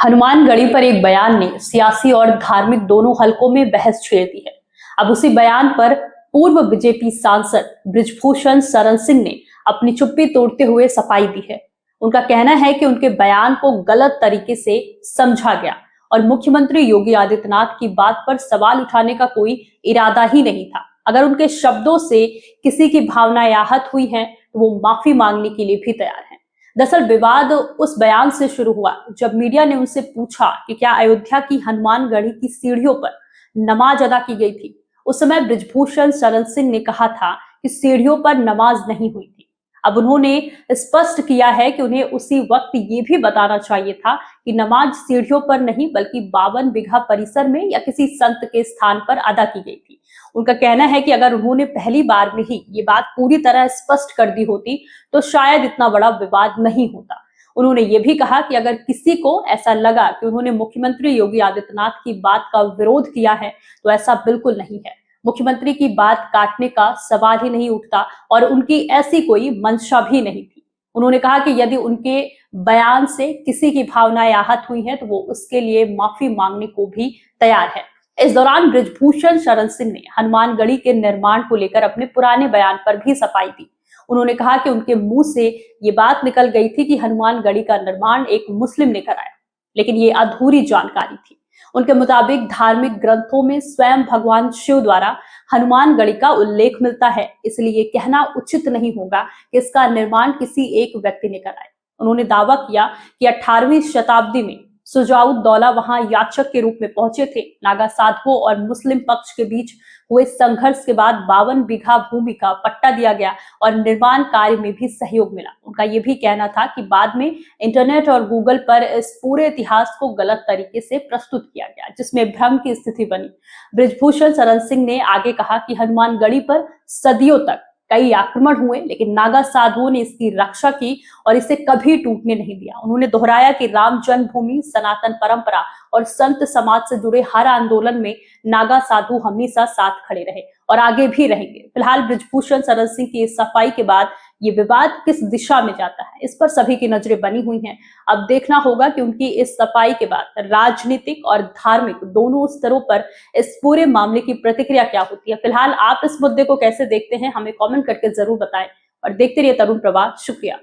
हनुमानगढ़ी पर एक बयान ने सियासी और धार्मिक दोनों हलकों में बहस छेड़ दी है। अब उसी बयान पर पूर्व बीजेपी सांसद बृजभूषण शरण सिंह ने अपनी चुप्पी तोड़ते हुए सफाई दी है। उनका कहना है कि उनके बयान को गलत तरीके से समझा गया और मुख्यमंत्री योगी आदित्यनाथ की बात पर सवाल उठाने का कोई इरादा ही नहीं था। अगर उनके शब्दों से किसी की भावनाएं आहत हुई हैं तो वो माफी मांगने के लिए भी तैयार हैं। दरअसल विवाद उस बयान से शुरू हुआ जब मीडिया ने उनसे पूछा कि क्या अयोध्या की हनुमानगढ़ी की सीढ़ियों पर नमाज अदा की गई थी। उस समय बृजभूषण शरण सिंह ने कहा था कि सीढ़ियों पर नमाज नहीं हुई थी। अब उन्होंने स्पष्ट किया है कि उन्हें उसी वक्त ये भी बताना चाहिए था कि नमाज सीढ़ियों पर नहीं बल्कि 52 बीघा परिसर में या किसी संत के स्थान पर अदा की गई थी। उनका कहना है कि अगर उन्होंने पहली बार में ही ये बात पूरी तरह स्पष्ट कर दी होती तो शायद इतना बड़ा विवाद नहीं होता। उन्होंने ये भी कहा कि अगर किसी को ऐसा लगा कि उन्होंने मुख्यमंत्री योगी आदित्यनाथ की बात का विरोध किया है तो ऐसा बिल्कुल नहीं है। मुख्यमंत्री की बात काटने का सवाल ही नहीं उठता और उनकी ऐसी कोई मंशा भी नहीं थी। उन्होंने कहा कि यदि उनके बयान से किसी की भावनाएं आहत हुई हैं तो वो उसके लिए माफी मांगने को भी तैयार है। इस दौरान बृजभूषण शरण सिंह ने हनुमानगढ़ी के निर्माण को लेकर अपने पुराने बयान पर भी सफाई दी। उन्होंने कहा कि उनके मुंह से ये बात निकल गई थी कि हनुमानगढ़ी का निर्माण एक मुस्लिम ने कराया, लेकिन ये अधूरी जानकारी थी। उनके मुताबिक धार्मिक ग्रंथों में स्वयं भगवान शिव द्वारा हनुमानगढ़ी का उल्लेख मिलता है, इसलिए ये कहना उचित नहीं होगा कि इसका निर्माण किसी एक व्यक्ति ने कराया। उन्होंने दावा किया कि 18वीं शताब्दी में सुजाउद्दौला वहां याचक के रूप में पहुंचे थे। नागा साधुओं और मुस्लिम पक्ष के बीच हुए संघर्ष के बाद 52 बीघा भूमि का पट्टा दिया गया और निर्माण कार्य में भी सहयोग मिला। उनका यह भी कहना था कि बाद में इंटरनेट और गूगल पर इस पूरे इतिहास को गलत तरीके से प्रस्तुत किया गया, जिसमें भ्रम की स्थिति बनी। बृजभूषण शरण सिंह ने आगे कहा कि हनुमानगढ़ी पर सदियों तक कई आक्रमण हुए, लेकिन नागा साधुओं ने इसकी रक्षा की और इसे कभी टूटने नहीं दिया। उन्होंने दोहराया कि राम जन्मभूमि, सनातन परंपरा और संत समाज से जुड़े हर आंदोलन में नागा साधु हमेशा साथ खड़े रहे और आगे भी रहेंगे। फिलहाल बृजभूषण शरण सिंह की इस सफाई के बाद ये विवाद किस दिशा में जाता है, इस पर सभी की नजरें बनी हुई हैं। अब देखना होगा कि उनकी इस सफाई के बाद राजनीतिक और धार्मिक दोनों स्तरों पर इस पूरे मामले की प्रतिक्रिया क्या होती है। फिलहाल आप इस मुद्दे को कैसे देखते हैं, हमें कमेंट करके जरूर बताएं और देखते रहिए तरुण प्रवाह। शुक्रिया।